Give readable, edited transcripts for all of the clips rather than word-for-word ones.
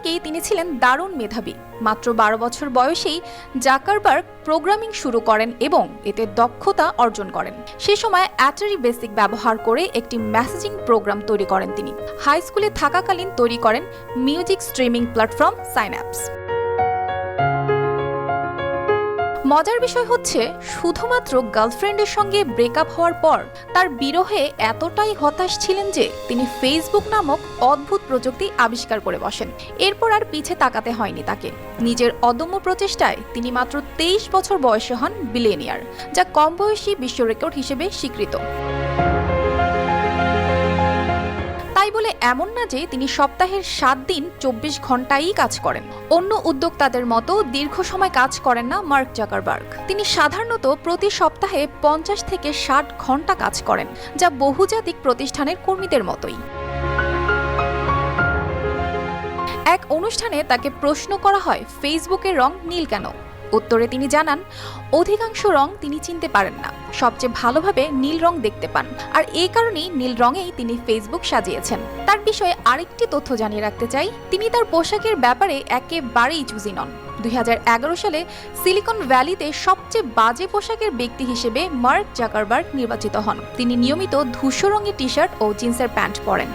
থেকেই তিনি ছিলেন দারুণ মেধাবী। মাত্র 12 বছর বয়সেই জাকারবার্গ প্রোগ্রামিং শুরু করেন এবং এতে দক্ষতা অর্জন করেন। সে সময় অ্যাটারি বেসিক ব্যবহার করে একটি মেসেজিং প্রোগ্রাম তৈরি করেন তিনি। হাই স্কুলে থাকাকালীন তৈরি করেন মিউজিক স্ট্রিমিং প্ল্যাটফর্ম সাইন্যাপস। মজার বিষয় হচ্ছে, শুধুমাত্র গার্লফ্রেন্ডের সঙ্গে ব্রেকআপ হওয়ার পর তার বিরহে এতটাই হতাশ ছিলেন যে তিনি ফেসবুক নামক অদ্ভুত প্রযুক্তি আবিষ্কার করে বসেন। এরপর আর পিছে তাকাতে হয়নি তাকে। নিজের অদম্য প্রচেষ্টায় তিনি মাত্র 23 বছর বয়সে হন বিলিয়নিয়ার, যা কম বয়সী বিশ্ব রেকর্ড হিসেবে স্বীকৃত। তাই বলে এমন না যে তিনি সপ্তাহের 7 দিন 24 ঘন্টাই কাজ করেন। অন্য উদ্যোক্তাদের মতো দীর্ঘ সময় কাজ করেন না মার্ক জাকারবার্গ। তিনি সাধারণত প্রতি সপ্তাহে 50 থেকে 60 ঘন্টা কাজ করেন, যা বহুজাতিক প্রতিষ্ঠানের কর্মীদের মতোই। এক অনুষ্ঠানে তাকে প্রশ্ন করা হয়, ফেসবুকের রং নীল কেন? উত্তরে তিনি জানান, অধিকাংশ রং তিনি চিনতে পারেন না, সবচেয়ে ভালোভাবে নীল রং দেখতে পান, আর এই কারণেই নীল রঙেই তিনি ফেসবুক সাজিয়েছেন। তার বিষয়ে আরেকটি তথ্য জানিয়ে রাখতে চাই, তিনি তার পোশাকের ব্যাপারে একেবারেই চুজি নন। 2011 সালে সিলিকন ভ্যালিতে সবচেয়ে বাজে পোশাকের ব্যক্তি হিসেবে মার্ক জাকারবার্গ নির্বাচিত হন। তিনি নিয়মিত ধূসর রঙের টি শার্ট ও জিন্সের প্যান্ট পরেন।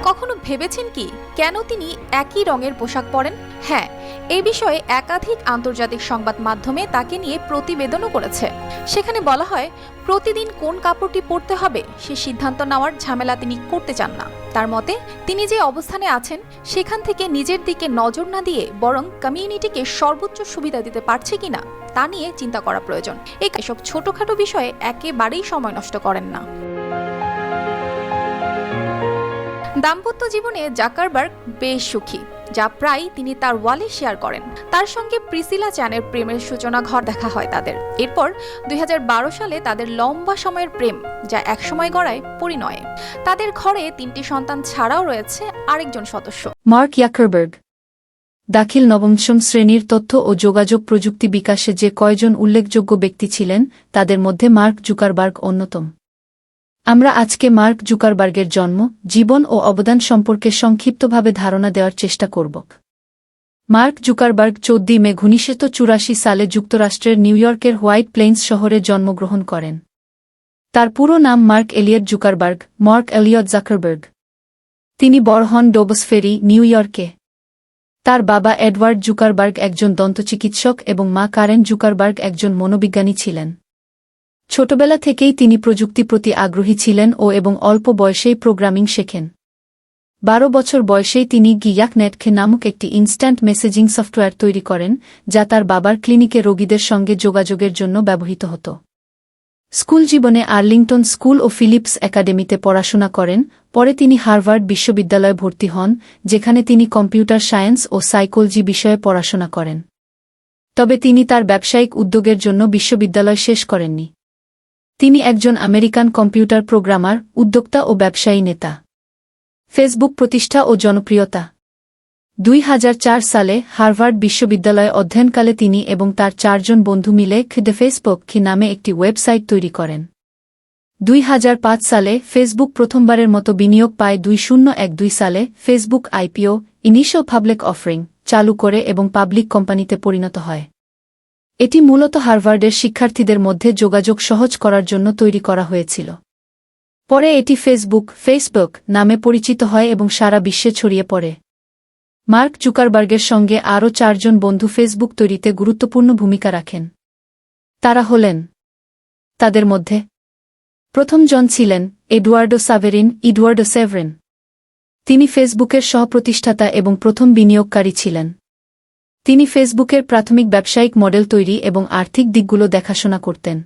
কখনো ভেবেছেন কি কেন তিনি একই রঙের পোশাক পরেন? হ্যাঁ, এই বিষয়ে একাধিক আন্তর্জাতিক সংবাদ মাধ্যমে তাকে নিয়ে প্রতিবেদনও করেছে। সেখানে বলা হয়, প্রতিদিন কোন কাপড়টি পরতে হবে সে সিদ্ধান্ত নেওয়ার ঝামেলা তিনি করতে চান না। তার মতে, তিনি যে অবস্থানে আছেন সেখান থেকে নিজের দিকে নজর না দিয়ে বরং কমিউনিটিকে সর্বোচ্চ সুবিধা দিতে পারছে কিনা তা নিয়ে চিন্তা করা প্রয়োজন। এসব ছোটখাটো বিষয়ে একেবারেই সময় নষ্ট করেন না। দাম্পত্য জীবনে জাকারবার্গ বেশ সুখী, যা প্রায় তিনি তার ওয়ালে শেয়ার করেন। তার সঙ্গে প্রিসিলা চ্যানের প্রেমের সূচনা দেখা হয় তাদের। এরপর 2012 সালে তাদের লম্বা সময়ের প্রেম, যা একসময় গড়ায় পরিণয়ে। তাদের ঘরে 3টি সন্তান ছাড়াও রয়েছে আরেকজন সদস্য। মার্ক জাকারবার্গ দাখিল নবম শ্রেণীর তথ্য ও যোগাযোগ প্রযুক্তি বিকাশে যে কয়জন উল্লেখযোগ্য ব্যক্তি ছিলেন, তাদের মধ্যে মার্ক জুকারবার্গ অন্যতম। আমরা আজকে মার্ক জুকারবার্গের জন্ম, জীবন ও অবদান সম্পর্কে সংক্ষিপ্তভাবে ধারণা দেওয়ার চেষ্টা করব। মার্ক জুকারবার্গ 14 মে 1984 সালে যুক্তরাষ্ট্রের নিউ ইয়র্কের হোয়াইট প্লেন্স শহরে জন্মগ্রহণ করেন। তার পুরো নাম Mark Elliot Zuckerberg, Mark Elliot Zuckerberg. তিনি বড় হন ডোবস ফেরি, নিউ ইয়র্কে। তার বাবা এডওয়ার্ড জুকারবার্গ একজন দন্তচিকিৎসক এবং মা কারেন জুকারবার্গ একজন মনোবিজ্ঞানী ছিলেন। ছোটবেলা থেকেই তিনি প্রযুক্তি প্রতি আগ্রহী ছিলেন এবং অল্প বয়সেই প্রোগ্রামিং শেখেন। 12 বছর বয়সেই তিনি গিয়াকনেটকে নামক একটি ইনস্ট্যান্ট মেসেজিং সফটওয়্যার তৈরি করেন, যা তার বাবার ক্লিনিকে রোগীদের সঙ্গে যোগাযোগের জন্য ব্যবহৃত হতো। স্কুল জীবনে আর্লিংটন স্কুল ও ফিলিপস একাডেমিতে পড়াশোনা করেন। পরে তিনি হার্ভার্ড বিশ্ববিদ্যালয়ে ভর্তি হন, যেখানে তিনি কম্পিউটার সায়েন্স ও সাইকোলজি বিষয়ে পড়াশোনা করেন। তবে তিনি তার ব্যবসায়িক উদ্যোগের জন্য বিশ্ববিদ্যালয় শেষ করেননি। তিনি একজন আমেরিকান কম্পিউটার প্রোগ্রামার, উদ্যোক্তা ও ব্যবসায়ী নেতা। ফেসবুক প্রতিষ্ঠা ও জনপ্রিয়তা। 2004 সালে হার্ভার্ড বিশ্ববিদ্যালয়ে অধ্যয়নকালে তিনি এবং তার 4 জন বন্ধু মিলে ফেসবুক নামে একটি ওয়েবসাইট তৈরি করেন। 2005 সালে ফেসবুক প্রথমবারের মতো বিনিয়োগ পায়। 2012 সালে Facebook IPO, initial public offering, চালু করে এবং পাবলিক কোম্পানিতে পরিণত হয়। এটি মূলত হার্ভার্ডের শিক্ষার্থীদের মধ্যে যোগাযোগ সহজ করার জন্য তৈরি করা হয়েছিল। পরে এটি ফেসবুক নামে পরিচিত হয় এবং সারা বিশ্বে ছড়িয়ে পড়ে। মার্ক জুকারবার্গের সঙ্গে আরও 4 জন বন্ধু ফেসবুক তৈরিতে গুরুত্বপূর্ণ ভূমিকা রাখেন। তারা হলেন, তাদের মধ্যে প্রথম জন ছিলেন এডওয়ার্ডো সেভরিন। তিনি ফেসবুকের সহপ্রতিষ্ঠাতা এবং প্রথম বিনিয়োগকারী ছিলেন। তিনি ফেসবুকের প্রাথমিক ব্যবসায়িক মডেল তৈরি এবং আর্থিক দিকগুলো দেখাশোনা করতেন।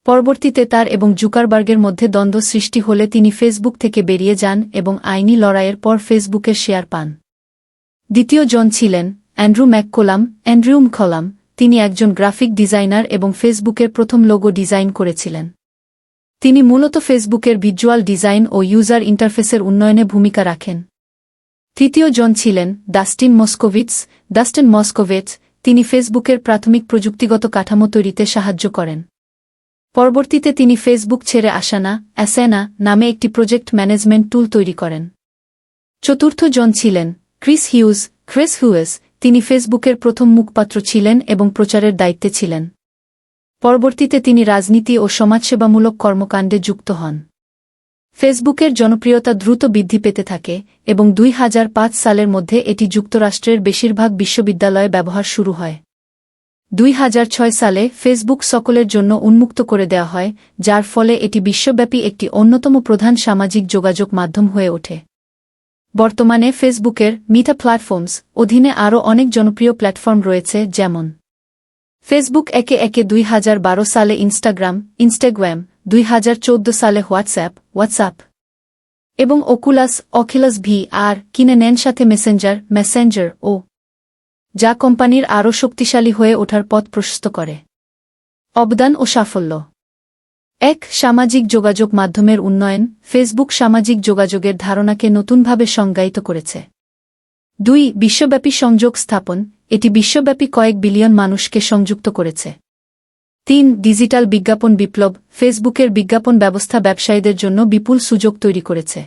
পরবর্তীতে তার এবং জুকারবার্গের মধ্যে দ্বন্দ্ব সৃষ্টি হলে তিনি ফেসবুক থেকে বেরিয়ে যান এবং আইনি লড়াইয়ের পর ফেসবুকের শেয়ার পান। দ্বিতীয় জন ছিলেন অ্যান্ড্রু ম্যাককলাম। তিনি একজন গ্রাফিক ডিজাইনার এবং ফেসবুকের প্রথম লোগো ডিজাইন করেছিলেন। তিনি মূলত ফেসবুকের ভিজুয়াল ডিজাইন ও ইউজার ইন্টারফেসের উন্নয়নে ভূমিকা রাখেন। তৃতীয় জন ছিলেন ডাস্টিন মস্কোভিচ। তিনি ফেসবুকের প্রাথমিক প্রযুক্তিগত কাঠামো তৈরিতে সাহায্য করেন। পরবর্তীতে তিনি ফেসবুক ছেড়ে আসানা নামে একটি প্রজেক্ট ম্যানেজমেন্ট টুল তৈরি করেন। চতুর্থ জন ছিলেন ক্রিস হিউয়েস। তিনি ফেসবুকের প্রথম মুখপাত্র ছিলেন এবং প্রচারের দায়িত্বে ছিলেন। পরবর্তীতে তিনি রাজনীতি ও সমাজসেবামূলক কর্মকাণ্ডে যুক্ত হন। ফেসবুকের জনপ্রিয়তা দ্রুত বৃদ্ধি পেতে থাকে এবং 2005 সালের মধ্যে এটি যুক্তরাষ্ট্রের বেশিরভাগ বিশ্ববিদ্যালয়ে ব্যবহার শুরু হয়। 2006 সালে ফেসবুক সকলের জন্য উন্মুক্ত করে দেওয়া হয়, যার ফলে এটি বিশ্বব্যাপী একটি অন্যতম প্রধান সামাজিক যোগাযোগ মাধ্যম হয়ে ওঠে। বর্তমানে ফেসবুকের মিটা প্ল্যাটফর্মস অধীনে আরও অনেক জনপ্রিয় প্ল্যাটফর্ম রয়েছে, যেমন ফেসবুক, একে 2012 সালে ইনস্টাগ্রাম, 2014 সালে হোয়াটসঅ্যাপ এবং অকিলাস VR কিনে নেন, সাথে মেসেঞ্জার ও, যা কোম্পানির আরও শক্তিশালী হয়ে ওঠার পথ প্রশস্ত করে। অবদান ও সাফল্য। 1. সামাজিক যোগাযোগ মাধ্যমের উন্নয়ন। ফেসবুক সামাজিক যোগাযোগের ধারণাকে নতুনভাবে সংজ্ঞায়িত করেছে। 2. বিশ্বব্যাপী সংযোগ স্থাপন। এটি বিশ্বব্যাপী কয়েক বিলিয়ন মানুষকে সংযুক্ত করেছে। 3. ডিজিটাল বিজ্ঞাপন বিপ্লব। ফেসবুকের বিজ্ঞাপন ব্যবস্থা ব্যবসায়ীদের জন্য বিপুল সুযোগ তৈরি করেছে।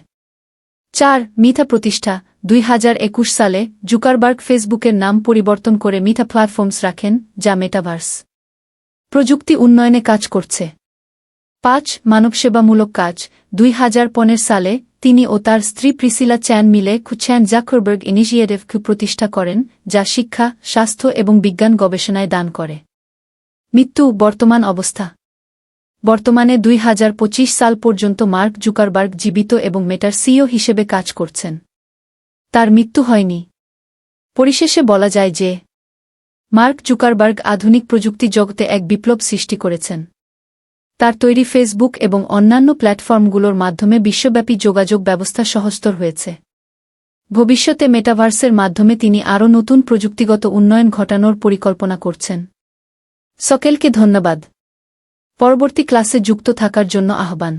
4. মিটা প্রতিষ্ঠা। 2021 সালে জুকারবার্গ ফেসবুকের নাম পরিবর্তন করে মিটা প্ল্যাটফর্মস রাখেন, যা মেটাভার্স প্রযুক্তি উন্নয়নে কাজ করছে। 5. মানবসেবামূলক কাজ। 2015 সালে তিনি ও তার স্ত্রী প্রিসিলা চ্যান মিলে চ্যান জাকারবার্গ ইনিশিয়েটিভ প্রতিষ্ঠা করেন, যা শিক্ষা, স্বাস্থ্য এবং বিজ্ঞান গবেষণায় দান করে। মৃত্যু। বর্তমান অবস্থা। বর্তমানে 2025 সাল পর্যন্ত মার্ক জুকারবার্গ জীবিত এবং মেটার সিইও হিসেবে কাজ করছেন। তার মৃত্যু হয়নি। পরিশেষে বলা যায় যে মার্ক জুকারবার্গ আধুনিক প্রযুক্তি জগতে এক বিপ্লব সৃষ্টি করেছেন। তার তৈরি ফেসবুক এবং অন্যান্য প্ল্যাটফর্মগুলোর মাধ্যমে বিশ্বব্যাপী যোগাযোগ ব্যবস্থা সহজতর হয়েছে। ভবিষ্যতে মেটাভার্সের মাধ্যমে তিনি আরও নতুন প্রযুক্তিগত উন্নয়ন ঘটানোর পরিকল্পনা করছেন। সকলকে ধন্যবাদ। পরবর্তী ক্লাসে যুক্ত থাকার জন্য আহ্বান।